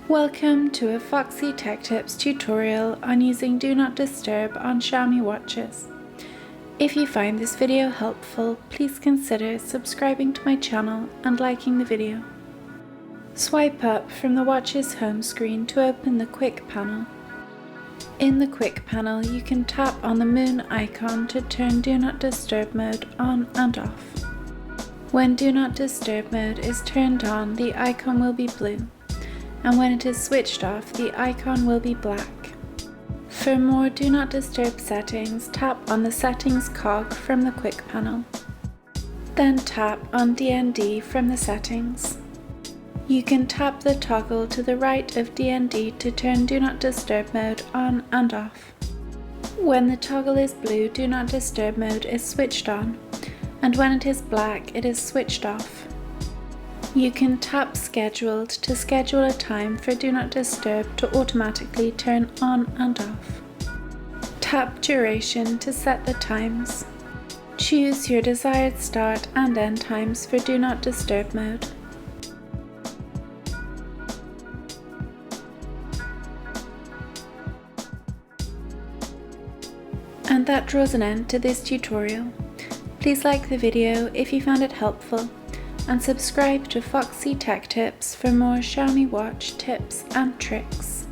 Welcome to a Foxy Tech Tips tutorial on using Do Not Disturb on Xiaomi watches. If you find this video helpful, please consider subscribing to my channel and liking the video. Swipe up from the watch's home screen to open the Quick panel. In the Quick panel, you can tap on the moon icon to turn Do Not Disturb mode on and off. When Do Not Disturb mode is turned on, the icon will be blue, and when it is switched off, the icon will be black. For more Do Not Disturb settings, tap on the Settings cog from the Quick panel. Then tap on DND from the Settings. You can tap the toggle to the right of DND to turn Do Not Disturb mode on and off. When the toggle is blue, Do Not Disturb mode is switched on, and when it is black, it is switched off. You can tap Scheduled to schedule a time for Do Not Disturb to automatically turn on and off. Tap Duration to set the times. Choose your desired start and end times for Do Not Disturb mode. And that draws an end to this tutorial. Please like the video if you found it helpful, and subscribe to Foxy Tech Tips for more Xiaomi watch tips and tricks.